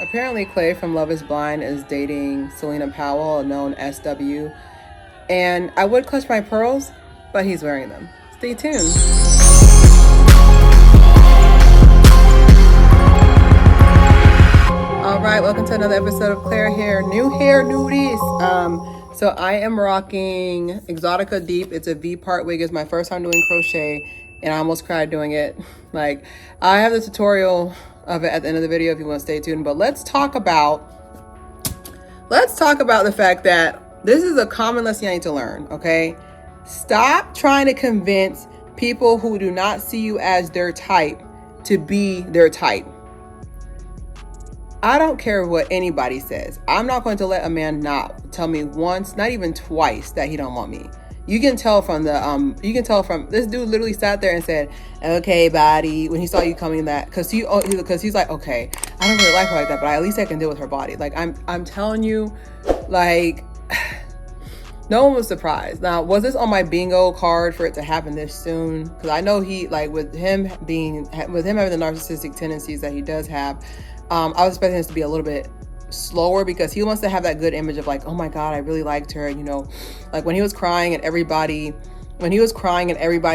Apparently, Clay from Love is Blind is dating Celina Powell, a known SW. And I would clutch my pearls, but he's wearing them. Stay tuned. All right, welcome to another episode of Claire Hair. New hair, nudies. So I am rocking Exotica Deep. It's a V-part wig. It's my first time doing crochet, and I almost cried doing it. Like, I have the tutorial of it at the end of the video if you want to stay tuned. But let's talk about the fact that this is a common lesson I need to learn. Okay, stop trying to convince people who do not see you as their type to be their type. I don't care what anybody says. I'm not going to let a man not tell me once, not even twice, that he don't want me. You can tell from this dude literally sat there and said, "Okay, body," when he saw you coming, that because he's like, "Okay, I don't really like her like that, but at least I can deal with her body." Like, I'm telling you, like, no one was surprised. Now, was this on my bingo card for it to happen this soon? Because I know he, like, with him having the narcissistic tendencies that he does have, I was expecting this to be a little bit slower because he wants to have that good image of like, oh my God, I really liked her. You know, like when he was crying and everybody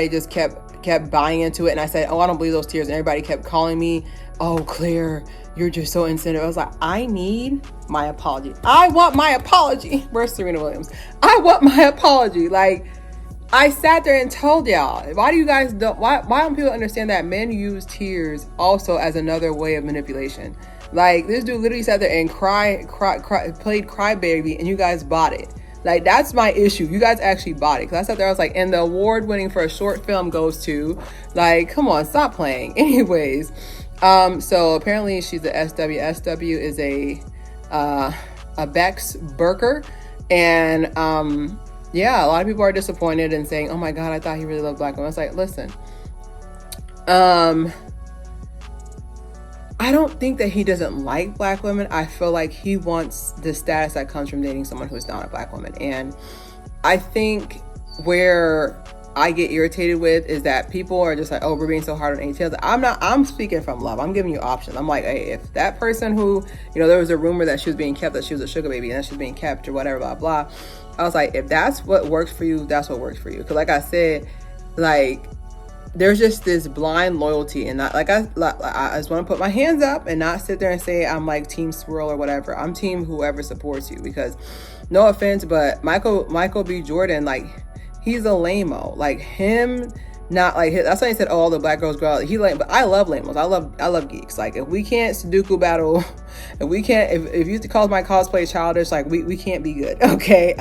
just kept buying into it. And I said, oh, I don't believe those tears. And everybody kept calling me, oh, Claire, you're just so insensitive. I was like, I need my apology. I want my apology. Where's Serena Williams? I want my apology. Like, I sat there and told y'all, why don't people understand that men use tears also as another way of manipulation? Like, this dude literally sat there and played crybaby, and you guys bought it. Like, that's my issue. You guys actually bought it. Because I sat there, I was like, and the award winning for a short film goes to, like, come on, stop playing. Anyways, so apparently she's a SW. SW is a Bex Burker. And, yeah, a lot of people are disappointed and saying, oh my God, I thought he really loved black women. I was like, listen, I don't think that he doesn't like black women. I feel like he wants the status that comes from dating someone who's not a black woman. And I think where I get irritated with is that people are just like, oh, we're being so hard on ATLs. I'm speaking from love. I'm giving you options. I'm like, hey, if that person who, you know, there was a rumor that she was being kept, that she was a sugar baby and that she was being kept or whatever, blah, blah. I was like, if that's what works for you, that's what works for you. Because like I said, like, there's just this blind loyalty, and not like I just want to put my hands up and not sit there and say I'm like team swirl or whatever. I'm team whoever supports you, because no offense, but Michael B. Jordan, like, he's a lame-o. Like, him, not like, that's why he said, oh, all the black girls go out. He lame, but I love lame-os. I love geeks. Like, if we can't Sudoku battle, if you call my cosplay childish, like, we can't be good. Okay.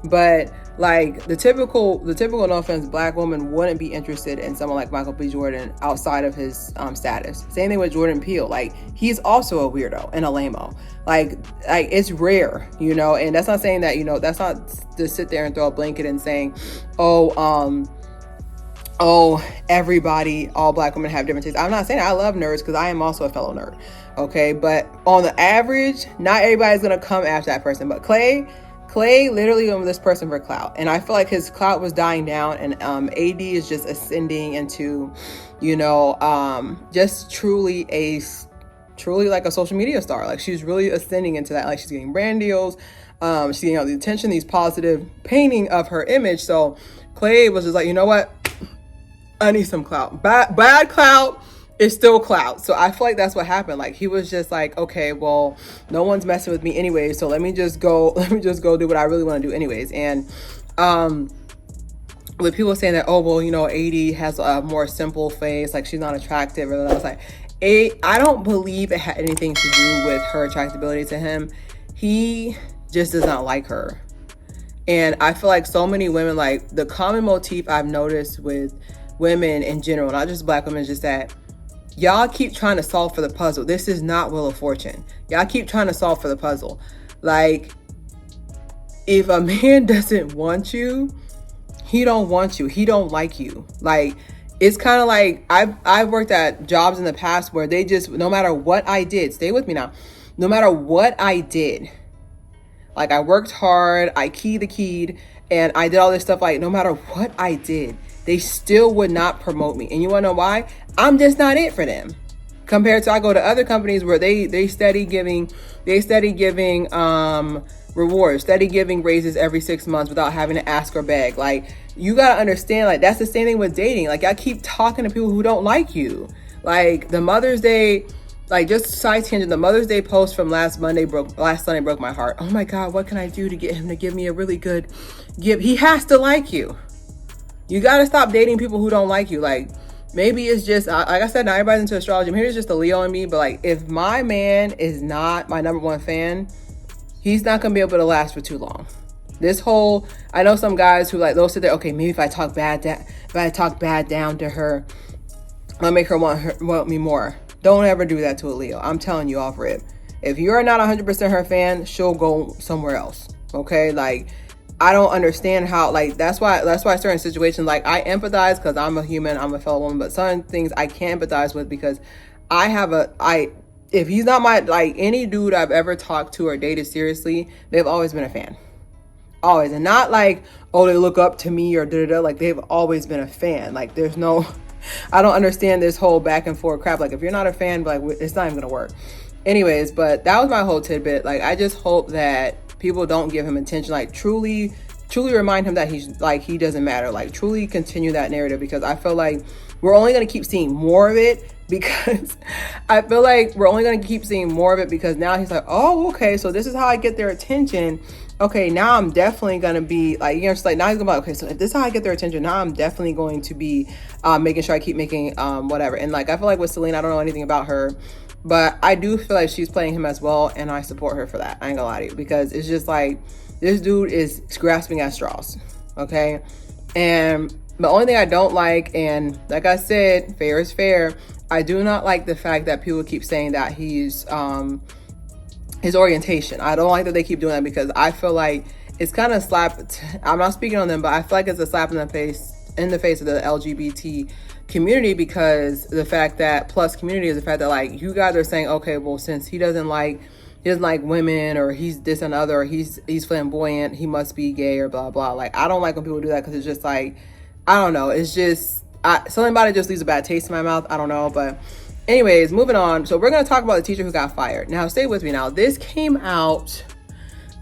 But like the typical, no offense, black woman wouldn't be interested in someone like Michael B. Jordan outside of his status. Same thing with Jordan Peele. Like, he's also a weirdo and a lame-o. Like it's rare, you know. And that's not saying that, you know, that's not to sit there and throw a blanket and saying, oh, everybody, all black women have different tastes. I'm not saying I love nerds, because I am also a fellow nerd. Okay, but on the average, not everybody's gonna come after that person. But Clay literally went with this person for clout, and I feel like his clout was dying down, and AD is just ascending into, you know, just truly like a social media star. Like, she's really ascending into that. Like, she's getting brand deals, she's getting all the attention, these positive painting of her image. So Clay was just like, you know what, I need some clout. Bad clout is still clout. So I feel like that's what happened. Like, he was just like, okay, well, no one's messing with me anyway, so let me just go do what I really want to do anyways. And with people saying that, oh, well, you know, AD has a more simple face, like, she's not attractive, and I was like, I don't believe it had anything to do with her attractability to him. He just does not like her. And I feel like so many women, like, the common motif I've noticed with women in general, not just black women, is just that y'all keep trying to solve for the puzzle. This is not Wheel of Fortune. Y'all keep trying to solve for the puzzle. Like, if a man doesn't want you, he don't want you. He don't like you. Like, it's kind of like, I've worked at jobs in the past where they just, no matter what I did, stay with me now, no matter what I did, like, I worked hard, I keyed, and I did all this stuff, like, no matter what I did, they still would not promote me. And you want to know why? I'm just not it for them. Compared to, I go to other companies where they steady giving rewards, steady giving raises every 6 months without having to ask or beg. Like, you gotta understand, like, that's the same thing with dating. Like, I keep talking to people who don't like you. Like, the Mother's Day, like, just side tangent, the Mother's Day post from last Sunday broke my heart. Oh my God, what can I do to get him to give me a really good gift? He has to like you. You gotta stop dating people who don't like you. Like, maybe it's just, like I said, not everybody's into astrology. Maybe it's just a Leo in me, but like, if my man is not my number one fan, he's not gonna be able to last for too long. This whole, I know some guys who, like, they'll sit there, okay, maybe if I talk bad down to her, I'll make her want me more. Don't ever do that to a Leo. I'm telling you off rip. If you're not 100% her fan, she'll go somewhere else. Okay, like, I don't understand how, like, that's why certain situations, like, I empathize because I'm a human, I'm a fellow woman, but certain things I can't empathize with because if he's not my, like, any dude I've ever talked to or dated seriously, they've always been a fan. Always. And not like, oh, they look up to me or da-da-da. Like, they've always been a fan. Like, there's no, I don't understand this whole back and forth crap. Like, if you're not a fan, like, it's not even gonna work. Anyways, but that was my whole tidbit. Like, I just hope that people don't give him attention. Like, truly remind him that he's, like, he doesn't matter. Like, truly continue that narrative, because I feel like we're only going to keep seeing more of it, because I feel like we're only going to keep seeing more of it because now he's like, oh, okay, so this is how I get their attention. Okay, now I'm definitely going to be like, you know, just like, now he's going to be like, okay, so if this is how I get their attention, now I'm definitely going to be making sure I keep making whatever. And like, I feel like with Celina, I don't know anything about her, but I do feel like she's playing him as well, and I support her for that. I ain't gonna lie to you, because it's just like, this dude is grasping at straws, okay? And the only thing I don't like, and like I said, fair is fair, I do not like the fact that people keep saying that he's his orientation. I don't like that they keep doing that, because I feel like it's kind of I'm not speaking on them, but I feel like it's a slap in the face of the LGBT community, because the fact that plus community is the fact that, like, you guys are saying, okay, well, since he doesn't like women, or he's this and other, or he's flamboyant, he must be gay, or blah blah. Like, I don't like when people do that, because it's just like, I don't know, it's just something about it just leaves a bad taste in my mouth. I don't know. But anyways, moving on. So we're going to talk about the teacher who got fired. Now, stay with me. Now, this came out,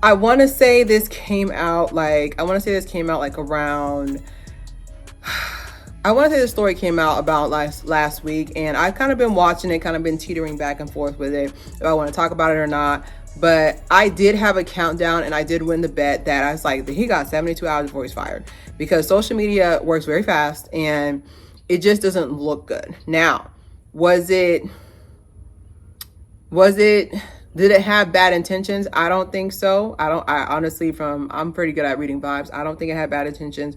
I want to say this came out like around, I want to say the story came out about last week, and I've kind of been watching it, kind of been teetering back and forth with it, if I want to talk about it or not. But I did have a countdown, and I did win the bet that I was like, he got 72 hours before he's fired, because social media works very fast and it just doesn't look good. Now, did it have bad intentions? I don't think so. I honestly, I'm pretty good at reading vibes. I don't think it had bad intentions.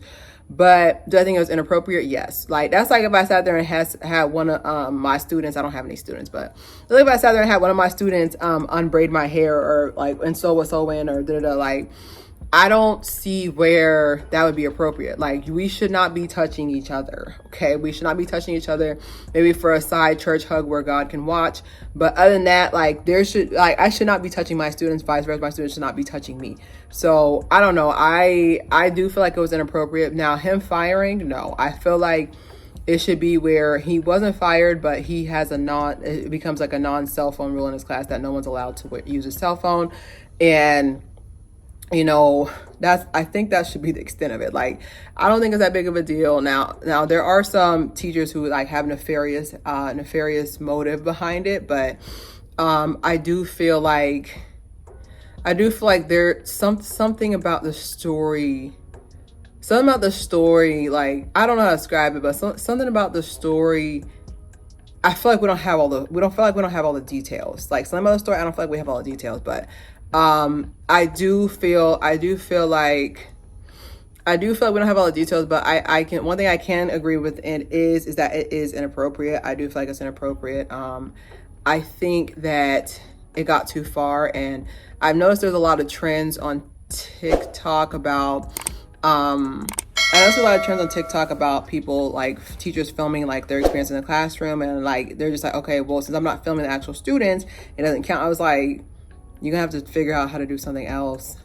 But do I think it was inappropriate? Yes. Like, that's like if I sat there and had one of my students, I don't have any students, but if I sat there and had one of my students unbraid my hair, or like, and so in, or da-da-da, like, I don't see where that would be appropriate. Like, we should not be touching each other, okay? We should not be touching each other, maybe for a side church hug where God can watch. But other than that, like, I should not be touching my students, vice versa, my students should not be touching me. So, I don't know. I do feel like it was inappropriate. Now, him firing, no. I feel like it should be where he wasn't fired, but he has it becomes like a non-cell phone rule in his class, that no one's allowed to use his cell phone. And, you know, I think that should be the extent of it. Like, I don't think it's that big of a deal. Now there are some teachers who like have nefarious motive behind it, but I do feel like there's something about the story. Something about the story, like, I don't know how to describe it, but something about the story, I feel like we don't have all the details. Like, something about the story, I don't feel like we have all the details, but I do feel like we don't have all the details, but one thing I can agree with it is that it is inappropriate. I do feel like it's inappropriate. I think that it got too far, and I've noticed there's a lot of trends on TikTok about people, like, teachers filming like their experience in the classroom, and like they're just like, okay, well, since I'm not filming the actual students, it doesn't count. I was like, you're gonna have to figure out how to do something else.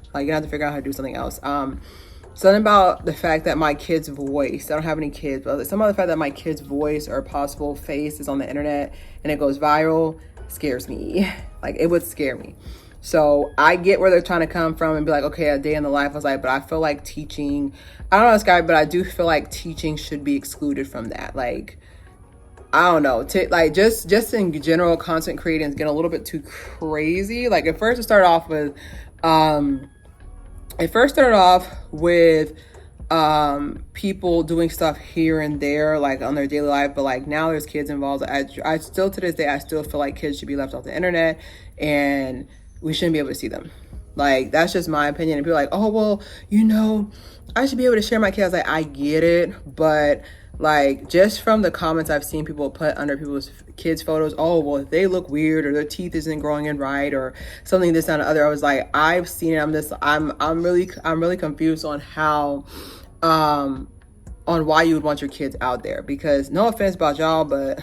something about the fact that my kid's voice, I don't have any kids, but some of the fact that my kid's voice or possible face is on the internet and it goes viral scares me. Like, it would scare me. So I get where they're trying to come from and be like, okay, a day in the life. I was like, but I feel like teaching, I don't know this guy, but I do feel like teaching should be excluded from that. Like, I don't know, like just in general, content creating is getting a little bit too crazy. Like, at first it started off with people doing stuff here and there, like on their daily life, but like now there's kids involved. I still, to this day, I still feel like kids should be left off the internet and we shouldn't be able to see them. Like, that's just my opinion. And people are like, oh, well, you know, I should be able to share my kids. Like, I get it, but like, just from the comments I've seen people put under people's kids' photos, oh, well, if they look weird or their teeth isn't growing in right or something, this and the other. I was like, I've seen it. I'm really confused on how, on why you would want your kids out there, because no offense about y'all, but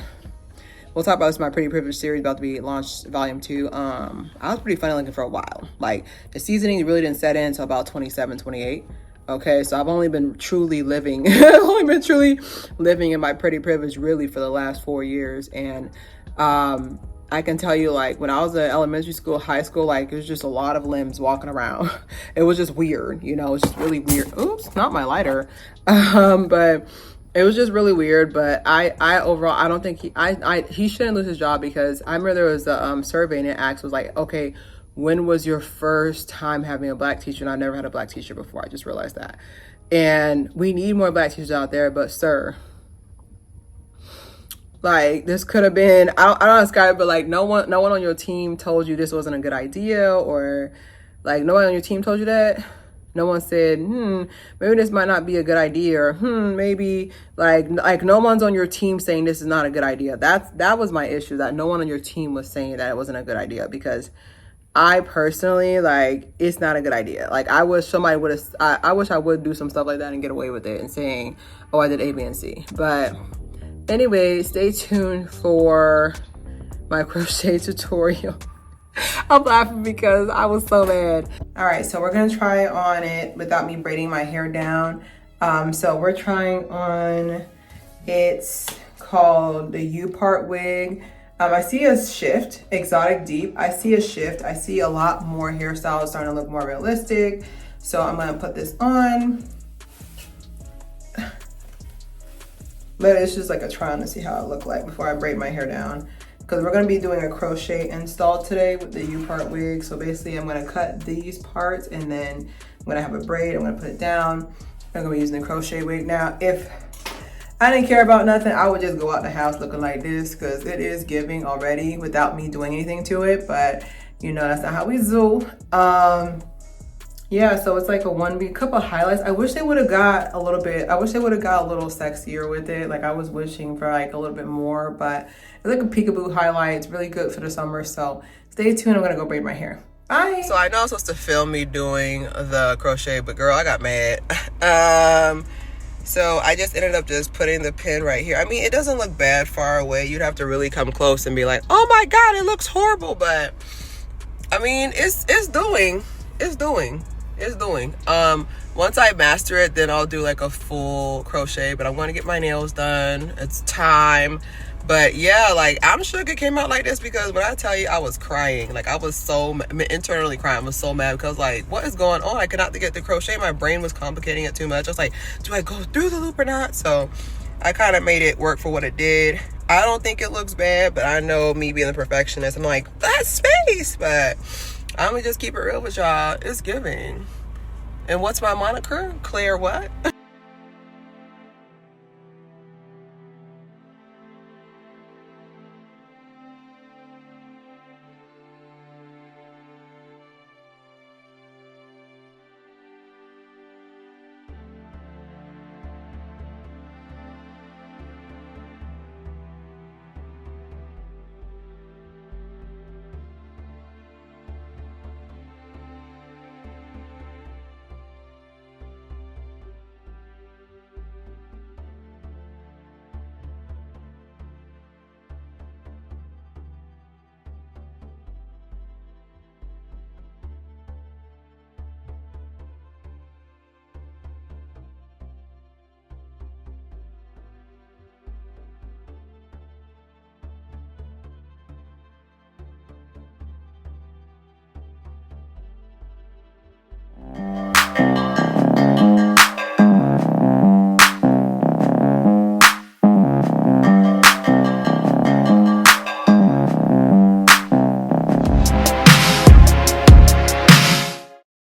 we'll talk about this in my Pretty Privilege series about to be launched, volume 2. I was pretty funny looking for a while. Like, the seasoning really didn't set in until about 27, 28. Okay, so I've only been truly living in my pretty privilege really for the last 4 years. And I can tell you, like, when I was in elementary school, high school, like, it was just a lot of limbs walking around. It was just weird, you know, it was just really weird. Oops, not my lighter. But it was just really weird. But I overall, I don't think he shouldn't lose his job, because I remember there was a survey and it asked, was like, okay, when was your first time having a black teacher? And I never had a black teacher before. I just realized that. And we need more black teachers out there, but sir, like, this could have been, I don't know, Sky, but like, no one on your team told you this wasn't a good idea, or like, no one on your team told you that. No one said, maybe this might not be a good idea, or maybe like no one's on your team saying this is not a good idea. That was my issue, that no one on your team was saying that it wasn't a good idea, because I personally, like, it's not a good idea. Like, I wish somebody would have, I wish I would do some stuff like that and get away with it and saying, oh, I did A, B, and C. But anyway, stay tuned for my crochet tutorial. I'm laughing because I was so mad. All right, so we're gonna try on it without me braiding my hair down. So we're trying on, it's called the U-part wig. I see a shift, exotic deep. I see a shift. I see a lot more hairstyles starting to look more realistic. So I'm gonna put this on. But it's just like a try on to see how it look like before I braid my hair down. Because we're gonna be doing a crochet install today with the U-part wig. So basically I'm gonna cut these parts and then I'm gonna have a braid, I'm gonna put it down. I'm gonna be using the crochet wig. Now, if I didn't care about nothing, I would just go out the house looking like this, because it is giving already without me doing anything to it. But you know, that's not how we do. Yeah, so it's like a 1B, couple of highlights. I wish they would have got a little bit, I wish they would have got a little sexier with it. Like, I was wishing for like a little bit more, but it's like a peekaboo highlight. It's really good for the summer. So stay tuned, I'm gonna go braid my hair. Bye. So I know I was supposed to film me doing the crochet, but girl, I got mad. So I just ended up just putting the pin right here. I mean, it doesn't look bad far away. You'd have to really come close and be like, oh my God, it looks horrible. But I mean, it's doing. Once I master it, then I'll do like a full crochet, but I'm going to get my nails done. It's time. But yeah, like, I'm shook it came out like this, because when I tell you, I was crying. Like, I was so internally crying. I was so mad because, like, what is going on? I could not get the crochet. My brain was complicating it too much. I was like, do I go through the loop or not? So I kind of made it work for what it did. I don't think it looks bad, but I know me being the perfectionist, I'm like, that's space. But I'm gonna just keep it real with y'all. It's giving. And what's my moniker? Claire what?